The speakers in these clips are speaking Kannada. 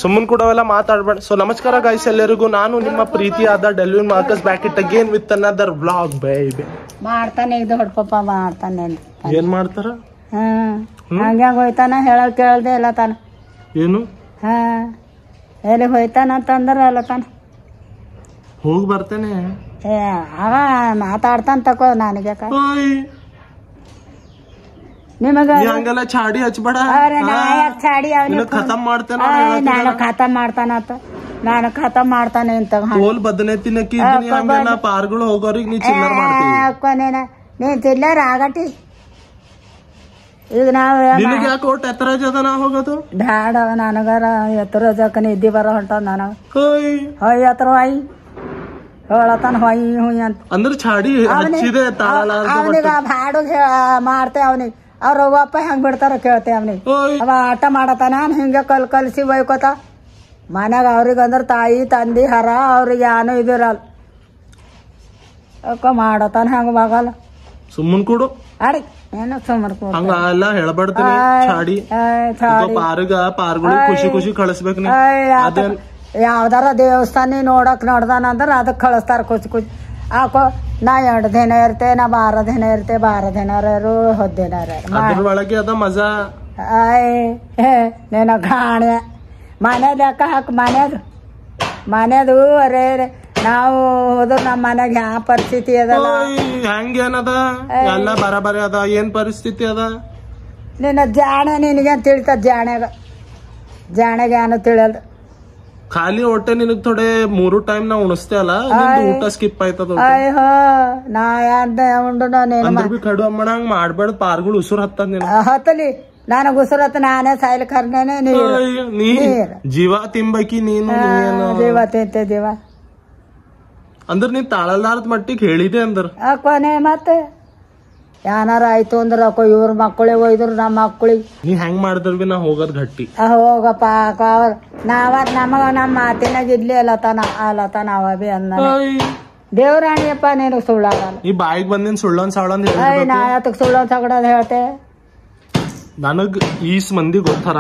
ಸುಮ್ಮನ್ ಕೂಡ ಅವೆಲ್ಲ ಮಾತಾಡ್ಬೇಡ. ಸೊ ನಮಸ್ಕಾರ ಗೈಸ್ ಎಲ್ಲರಿಗೂ, ನಾನು ನಿಮ್ಮ ಪ್ರೀತಿಯಾದ Delvin Marcus back it again with another vlog. Baby ಮಾಡ್ತಾನೆ ಇದು ಹೊಡ್ಪಪ್ಪ ಮಾಡ್ತಾನೆ. ಏನ್ ಮಾಡ್ತಾರ? ಹಂಗ್ಯಾಂಗ ಹೋಯ್ತಾನ ಹೇಳಕ್ ಕೇಳ್ದೆ ಎಲ್ಲ ತಾನ. ಏನು ಎಲ್ಲಿ ಹೋಯ್ತಾನ ಅಂತಂದ್ರ ಎಲ್ಲ ತಾನ ಹೋಗಿ ಬರ್ತೇನೆ. ಅವ ಮಾತಾಡ್ತಾನ ತಕೋ. ನನಗೆ ನಿಮಗ ಹಂಗೆಲ್ಲ ಚಾಡಿ ಹಚ್ಬೇಡ. ಚಾಡಿ ಖತಮ್ ಮಾಡ್ತೇನೆ. ನಾನು ಖತಮ್ ಮಾಡ್ತಾನತ್ತ. ನಾನು ಖತಮ್ ಮಾಡ್ತಾನೆ ಅಂತ ಹೋಲ್ ಬದನೆ ತಿನ್ನಕ್ಕಿ ಪಾರ್ಗಳು ಹೋಗೋರಿಗೆ ನೀ ಚಿಲ್ಲರ್ ಮಾಡ್ತೀನಿ. ನೀನ್ ಚಿಲ್ಲರ್ ಆಗಟಿ. ಈಗ ನಾವ್ ಯಾಕೆ ಒಟ್ಟು ಎತ್ತರ ಜದ ನಾ ಹೋಗೋದು ಬ್ಯಾಡ. ನನಗಾರ ಎತ್ತರ ಜಕ ನಿದ್ದಿ ಬರೋ ಹೊಂಟ. ನನಗ ಹೊಯ್ ಎತ್ತರ ಹೊಯ್ ಹೇಳತಾನ ಹೊಯ್ ಹುಯ್ ಅಂತ. ಅಂದ್ರೆ ಚಾಡಿ ಹಚ್ಚಿದೆ. ಅವನಿಗ ಹಾಡು ಮಾಡ್ತೆ. ಅವನಿಗೆ ಅವ್ರ ಅಪ್ಪ ಹೆಂಗ್ ಬಿಡ್ತಾರ ಕೇಳ್ತೆ. ಅವನಿಗೆ ಅವ ಆಟ ಮಾಡತಾನ. ಹಿಂಗ ಕಲ್ಸಿ ಒಯ್ಕೋತ ಮನ್ಯಾಗ. ಅವ್ರಿಗಂದ್ರ ತಾಯಿ ತಂದಿ ಹರ ಅವ್ರಿಗೆ ಯಾನು ಇದಿರಲ್ಲ. ಮಾಡತಾನ ಹಂಗ ಮಗಲ್ಲ. ಸುಮ್ಮನ್ ಕೊಡು ಅಡಿ ಏನೋ ಸುಮ್ಮನೆ ಹಂಗ ಎಲ್ಲ ಹೇಳ್ಬಾರ್ದು. ಚಾಡಿ ಪಾರ್ಗಳು ಖುಷಿ ಖುಷಿ ಕಳಿಸ್ಬೇಕು. ಯಾವ್ದಾರ ದೇವಸ್ಥಾನ ನೋಡಕ್ ನೋಡ್ದಾನಂದ್ರ ಅದಕ್ ಕಳಿಸ್ತಾರ ಖುಷಿ ಖುಷಿ. ಆಕೋ ನಾ 2 ದಿನ ಇರ್ತೆ, ನಾ 12 ದಿನ ಇರ್ತೆ. 12 ದಿನರು 10 ದಿನ ಒಳಗೆ ಅದ ಮಜಾ. ನೀನ ಗಾಣೆ ಮನೇದ್ ಯಾಕ ಹಾಕ. ಮನೇದು ಅರೇ ನಾವು ಹೋದ್ರ ನಮ್ಮ ಮನ್ಯಾಗ ಯಾವ ಪರಿಸ್ಥಿತಿ ಅದಲ್ಲ. ಹೆಂಗೇನದ ಎಲ್ಲ ಬರಬರಿ ಅದ. ಏನ್ ಪರಿಸ್ಥಿತಿ ಅದ? ನಿನ್ನ ಜಾಣೆ ನಿನಗೇನ್ ತಿಳಿತದ? ಜಾಣೆಗ ಏನು ತಿಳಿಯಲ್ದು. ಖಾಲಿ ಹೊಟ್ಟೆ ನಿನಗ್ ಥೋಡೆ 3 ಟೈಮ್ ನಾ ಉಣಿಸ್ತೇ ಅಲ್ಲ, ಊಟ ಸ್ಕಿಪ್ ಆಯ್ತದ. ಅಯ್ಯೋ ನಾ ಉಂಡು ನಾನು ಕಡು ಅಮ್ಮಣ ಹಂಗ ಮಾಡ್ಬೇಡ. ಪಾರ್ಗಳು ಉಸುರ್ ಹತ್ತದ. ಹತ್ತಲಿ ನನಗ ಉಸುರತ್ತ. ನಾನೇ ಸಾಯ್ಲಿ ಕರ್ನೇನೆ. ನೀ ಜೀವ ತಿಂಬಕಿ ನೀನು. ಜೀವ ತಿಂತೆ ಜೀವ ಅಂದ್ರ ನೀ ತಾಳಲಾರ್ದ ಮಟ್ಟಿಗೆ ಹೇಳಿದೆ ಅಂದ್ರ ಕೊನೆ. ಮತ್ತೆ ಏನಾರ ಆಯ್ತು ಅಂದ್ರ ಇವ್ರ ಮಕ್ಕಳಿಗೆ ಒಯ್ದ್ರು ನಮ್ಮ ಮಕ್ಕಳಿಗೆ. ನೀ ಹೆಂಗ್ ಮಾಡಿದ್ರ ಬಿ ನಾ ಹೋಗೋದ್ ಗಟ್ಟಿ. ಹೋಗಪ್ಪ ಅವ್ರ ನಮಗ ನಮ್ಮ ಮಾತಿನಾಗ ಇಡ್ಲಿ ಅಲ್ಲತಾನ ಅವ ಬಿ ಅಂದ. ದೇವ್ರಾಣಿಯಪ್ಪ ನೀನು ಸುಳ್ಳಾಗಲ್ಲ. ಈ ಬಾಯಿಗೆ ಬಂದಿನ್ ಸುಳ್ಳೊಂದ್ ಸಾವಳಂದ್ ನಾ ಯಾತಕ್ ಸುಳ್ಳೊಂದ್ ಸಗಡದ್ ಹೇಳ್ತೆ? ನನಗ್ ಈಸ್ ಮಂದಿ ಗೊತ್ತಾರ.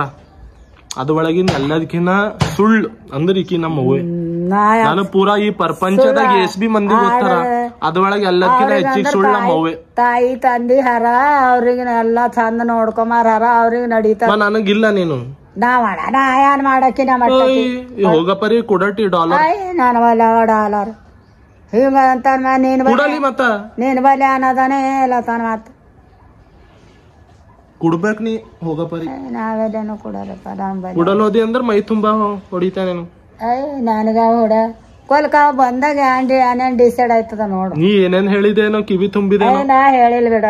ಅದ ಒಳಗಿನ ಎಲ್ಲದಕ್ಕಿನ್ನ ಸುಳ್ಳು ಅಂದ್ರ ಈಕಿ ನಮ್ಮ ಅವ್ವೆ. ನಾನು ಪೂರಾ ಈ ಪ್ರಪಂಚದಾಗ ಎಸ್ ಬಿ ಮಂದಿ ಗೊತ್ತಾರ. ಅದ್ರೊಳಗೆ ಎಲ್ಲದಕ್ಕಿಂತ ಹೆಚ್ಚಿಗೆ ಸುಳ್ಳು ನಮ್ಮ ಅವ್ವೆ. ತಾಯಿ ತಂದಿ ಹರ ಅವ್ರಿಗೆ ಎಲ್ಲಾ ಚಂದ ನೋಡ್ಕೊಂಬಾರ ಹರ. ಅವ್ರಿಗೆ ನಡೀತಾರ. ನನಗಿಲ್ಲ. ನೀನು ನಾ ಏನ್ ಮಾಡಕಿ ಹೋಗಪರಿ ಕೊಡಟಿ $. ನಾನು ಬಲ್ಲ $. ಹಿಂಗ ಅಂತ ನೀನ್ ಬಲ್ಲೆ ಅನ್ನೋದಾನೆ ಎಲ್ಲ ತಾನ ಮಾತು ಕುಡ್ಬೇಕ್. ನೀ ಹೋಗಪರಿ ನಾವೆಲ್ಲೇನು ಕೊಡಲ್ಲಪ್ಪ. ಕುಡಲೋದಿ ಅಂದ್ರ ಮೈ ತುಂಬಾ ಹೊಡಿತಾನೇನು? ನನಗ ಹೊಡ ಕೊಲ್ಕಾವ್ ಬಂದಾಗ ಏನೇನ್ ಡಿಸೈಡ್ ಆಯ್ತದ ನೋಡು. ನೀ ಏನೇನ್ ಹೇಳಿದೇನೋ ಕಿವಿ ತುಂಬಿದೆ. ನಾ ಹೇಳಿಲ್ ಬಿಡ.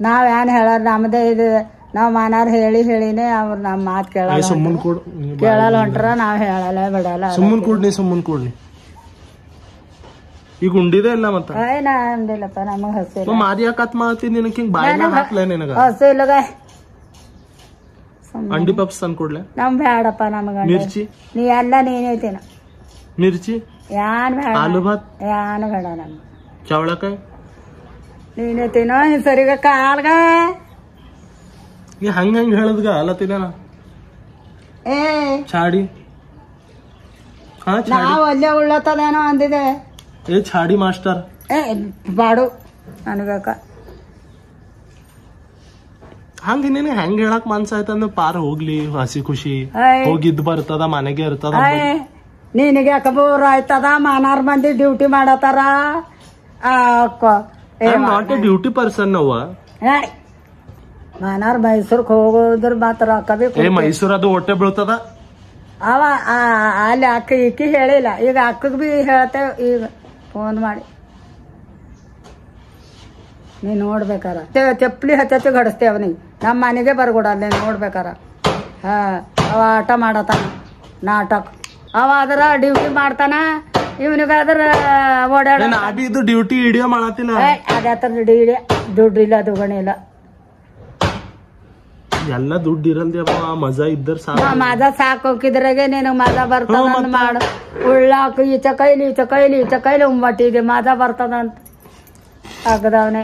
ನಾವ್ ಏನ್ ಹೇಳಾರ ನಮ್ದೇ ಇದು. ನಾವ್ ಮನಾರ್ ಹೇಳಿನೇ ಅವ್ರ ನಮ್ ಮಾತ್ ಕೇಳಲ್ಲ. ಸುಮ್ಮನ್ ಕೊಡ್. ಕೇಳಲ್ಲ ಹೊಂಟ್ರ ನಾವ್ ಹೇಳಲ್ಲ ಬಿಡಲ್ಲ. ಸುಮ್ಮನ್ ಕೊಡ್ನಿ. ಸುಮ್ಮನ್ ಕೊಡ್ನಿ. ಈಗ ಉಂಡಿದೆ ಇಲ್ಲ ಮತ್ತ? ನಾ ಅಂದಿಲ್ಲಪ್ಪ. ನಮಗ್ ಹಸಿ ಮಾರಿ ಯಾಕತ್ ಮಾಡ್ತೀನಿ. ನಿನಕ್ ಹಿಂಗ್ ಬಾಯಿ ಹಾಕ್ಲ ನಿನಗ ಹಸು ಇಲ್ಲಗ. ಅಂಡಿ ಪಪ್ಸ್ ತಂದ್ ಕೊಡ್ಲೆ? ನಮ್ ಬ್ಯಾಡಪ್ಪ. ನಮಗ ಮಿರ್ಚಿ ನೀ ಎಲ್ಲ ನೀನೇ ತಿನ್ನ. ಮಿರ್ಚಿ ಯಾನ್ ಬೇಡ. ಆಲೂ ಭಾತ್ ಯಾನ್ ಬೇಡ. ನಮ್ ಚವಳಕಾಯಿ ನೀನೇ ತಿನ್ನೋ. ಸರಿಗ ಕಾಲ್ಗ ಹಂಗ ಹೇಳದ್ಗ ಅಲ್ಲತ್ತಿನ ಚಾಡಿ. ನಾವ್ ಅಲ್ಲೇ ಉಳ್ಳತ್ತದೇನೋ ಅಂದಿದೆ. ಚಾಡಿ ಮಾಸ್ಟರ್ ಬಾಡು ನನಗ ಹಂಗ. ನೀನ್ ಹೆಂಗ್ ಹೇಳಕ್ ಮನ್ಸ ಆಯ್ತಂದ್ರ ಪಾರ್ ಹೋಗ್ಲಿ. ಹಸಿ ಖುಷಿ ಹೋಗಿದ್ ಬರ್ತದ. ಮನೆಗೆ ಇರ್ತದ. ನಿನಗೆ ಯಾಕ ಬೋರ್ ಆಯ್ತದ? ಮನಾರ್ ಮಂದಿ ಡ್ಯೂಟಿ ಮಾಡತಾರ. ನಾಟ್ ಎ ಡ್ಯೂಟಿ ಪರ್ಸನ್ ಅವ್ವ. ಮನಾರ್ ಮೈಸೂರ್ಕ್ ಹೋಗೋದ್ರ ಮಾತ್ರ ಅಕ್ಕ ಮೈಸೂರ್ ಅದು ಹೊಟ್ಟೆ ಬೀಳ್ತದ. ಅವ ಅಲ್ಲಿ ಅಕ್ಕ ಈಕಿ ಹೇಳಿಲ್ಲ. ಈಗ ಅಕ್ಕಗ್ ಬಿ ಹೇಳ್ತೇವ್. ಈಗ ಫೋನ್ ಮಾಡಿ ನೀ ನೋಡ್ಬೇಕಾರ ಚಪ್ಪಲಿ ಹಚ್ಚಿ ಗಡಿಸ್ತೇವ. ಅವನಿಗೆ ನಮ್ಮ ಮನೆಗೆ ಬರ್ಕೊಡಲ್ಲ ನೋಡ್ಬೇಕಾರ. ಅವ ಆಟ ಮಾಡತಾನ ನಾಟಕ. ಅವ ಅದರ ಡ್ಯೂಟಿ ಮಾಡ್ತಾನ. ಇವನಿಗಾದ್ರ ಓಡಾಡ ಡ್ಯೂಟಿ ಹಿಡಿಯೋ ಮಾಡತ್ತಿಲ್ಲ. ಅದ್ರ ದುಡ್ಡು ಇಲ್ಲ ದುಗಣಿ ಇಲ್ಲ. ಎಲ್ಲ ದುಡ್ಡು ಇರಲ್ದೇವ. ಮಜಾ ಇದ್ದರ್ ಮಜಾ ಸಾಕೋಕಿದ್ರಾಗೆ ನಿನಗ್ ಮಜಾ ಬರ್ತದ. ಮಾಡು ಉಳ್ಳಾಕ ಈಚ ಕೈಲಿ ಉಂಬಟ್ಟಿದೆ. ಮಜಾ ಬರ್ತದಂತ ಆಗದವನೆ.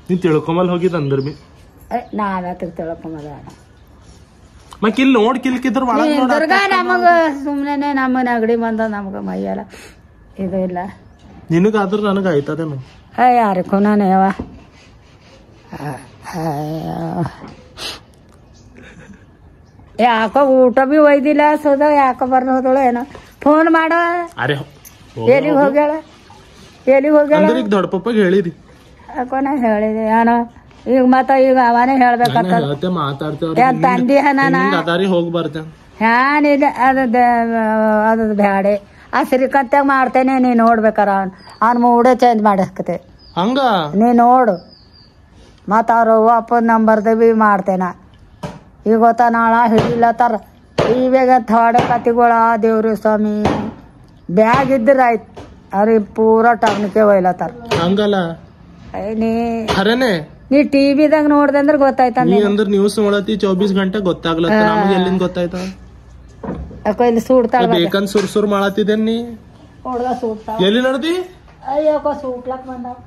ನೀ ತಿಳ್ಕೊಂಬಲ್ ಹೋಗಿದ್ ಅಂದ್ರ ಬಿ ನಾವ್ಯಾತಕ್ ತಿಳ್ಕೊಂಬದ. ಮತ್ ಇಲ್ಲಿ ನೋಡ್ ಕಿಲ್ಕಿದ್ರ ಒಳಗ್ ದುರ್ಗಾ ನಮಗ ಸುಮ್ನೆ ನಮ್ಮ ನಗಡಿ ಬಂದ ನಮಗ ಮೈಯೆಲ್ಲ ಇದು ಇಲ್ಲ. ನಿನಗಾದ್ರ ನನಗ ಆಯ್ತದೇನು ಯಾರಿಗೂ ನಾನು ಯಾವ ಯಾಕೋ ಊಟ ಬಿ ಒಯ್ದಿಲ್ಲ ಸೋದ ಯಾಕೋ ಬರ್ನ ಹೋದಳು ಏನೋ ಫೋನ್ ಮಾಡ. ಅರೆ ಎಲ್ಲಿಗೆ ಹೋಗ್ಯಾಳ ಈಗ ದೊಡ್ಡ ಪಪ್ಪಗೆ ಹೇಳಿರಿ ಯಾಕೋ ನಾ ಹೇಳಿದೆ ಏನೋ ಈಗ ಮತ್ತ ಈಗ ಅವನೇ ಹೇಳ್ಬೇಕಂತ ತಂದಿ ಅದಾರಿ ಹೋಗಿ ಬರ್ತೇನೆ ಏನಿಲ್ಲ ಅದ ಬ್ಯಾಡೆ ಆ ಶ್ರೀಕಂತಾಗ ಮಾಡ್ತೇನೆ ನೀ ನೋಡ್ಬೇಕಾರ ಅವ್ನ ಮೂಡೇ ಚೇಂಜ್ ಮಾಡಸ್ಕತೆ ಹಂಗ ನೀ ನೋಡು ಮತ್ತ ಅವ್ರ ಅಪ್ಪನ ನಂಬರ್ದ ಬಿ ಮಾಡ್ತೇನ. ಈಗ ಗೊತ್ತಾ ನಾಳ ಹಿಡಿಲತ್ತಾರ ಇವಾಗ ಥೋಡೆ ಕತಿಗಳ ದೇವ್ರಿ ಸ್ವಾಮಿ ಬ್ಯಾಗ್ ಇದ್ರ ಆಯ್ತು ಅವ್ರಿಗೆ ಪೂರಾ ಟೌನ್ಗೆ ಒಯ್ಲತ್ತಾರ. ಹಂಗಲ್ಲ ನೀ ಟಿವಿದಾಗ ನೋಡ್ದೆ ಅಂದ್ರೆ ಗೊತ್ತಾಯ್ತ. ಅಂದ್ರೆ ನ್ಯೂಸ್ ನೋಡತಿ 24 ಗಂಟೆ ಗೊತ್ತಾಗ್ಲತ್ತ ನಮಗೆ ಎಲ್ಲಿಂದ ಗೊತ್ತಾಯ್ತ. ಯಾಕೋ ಇಲ್ಲಿ ಸೂಡ್ತಾಳ ಬೇಕಂದ್ ಸುರ್ ಮಾಡತ್ತಿದ್ದೆ ನೀ ಹುಡ್ಗ ಸೂಡ್ತಾಳ ಎಲ್ಲಿ ನಡ್ದಿ ಅಯ್ಯೋ ಸೂಟ್ಲಕ್ ಬಂದಾವ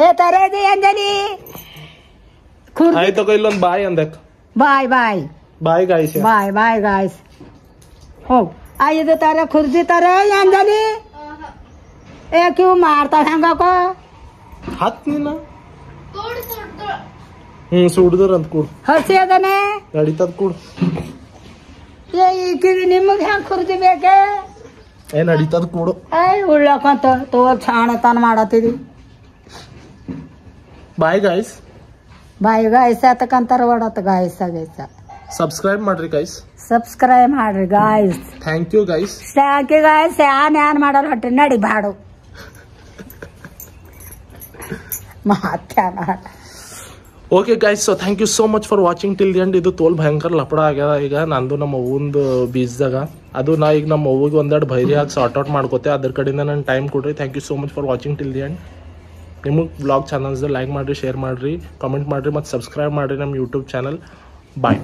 ಏ ತರೇದಿ ಅಂಜಲಿ ಆಯ್ತು ಇಲ್ಲೊಂದ್ ಬಾಯ್ ಅಂದಕ್ ಬಾಯ್ ಬಾಯ್ ಬಾಯ್ ಗಾಯ್ಸ್ ಬಾಯ್ ಬಾಯ್ ಗಾಯ್ಸ್ ಹೋಗ್ ಇದು ತರ ಖುರ್ಜಿ ತರ ಅಂಜಲಿ ಏ ಕ್ಯೂ ಮಾರ್ತಾಳ ಹೆಂಗಾಕೋ ಹತ್ ನೀನ ಸುಡ್ದ್ರ ಅಂತ ಕೂಡ್ ಹಸಿ ಅದನೆ ನಡೀತದ ಕೂಡ್ ನಿಮಗ್ ಹೆಂಗ್ ಖುರ್ಜಿ ಬೇಕೆ ನಡೀತದ ಕೂಡು ಉಳ್ಳಕಂತ ತೋಲ್ ಛಾಣತನ ಮಾಡತ್ತಿದಿ ಬಾಯ್ ಗಾಯ್ಸ್ ಬಾಯ್ ಗಾಯ್ಸ್ ಅತಕಂತಾರ ಓಡತ್ತ ಗಾಯ್ಸ ಗೈಸ ಸಬ್ಸ್ಕ್ರೈಬ್ ಮಾಡ್ರಿ ಗೈಸ್ ಸಬ್ಸ್ಕ್ರೈಬ್ ಮಾಡ್ರಿ guys thank you guys thank you guys ಯಾನ್ ಮಾಡಲ್ಲ ಹೊಟ್ಟಿ ನಡಿ ಬಾಡು okay guys so thank you so much for watching till the end. ಇದು ತೋಲ್ ಭಯಂಕರ ಲಪಡ ಆಗ್ಯದ ಈಗ ನಂದು ನಮ್ಮ ಅವ್ವಂದು ಬೀಚ್ದಾಗ. ಅದು ನಾ ಈಗ ನಮ್ಮ ಅವ್ವಿಗೆ ಒಂದೆರಡು ಭೈರಿ ಹಾಕಿ ಸಾರ್ಟ್ ಔಟ್ ಮಾಡ್ಕೋತೆ ಅದ್ರ ಕಡೆಯಿಂದ ನನ್ನ ಟೈಮ್ ಕೊಡ್ರಿ. Thank you so much for watching till the end. ನಿಮಗೆ ಬ್ಲಾಗ್ ಚಾನಲ್ಸ್ದ ಲೈಕ್ ಮಾಡಿರಿ, ಶೇರ್ ಮಾಡಿರಿ, ಕಮೆಂಟ್ ಮಾಡಿರಿ ಮತ್ತು ಸಬ್ಸ್ಕ್ರೈಬ್ ಮಾಡಿರಿ ನಮ್ಮ ಯೂಟ್ಯೂಬ್ ಚಾನಲ್. ಬಾಯ್.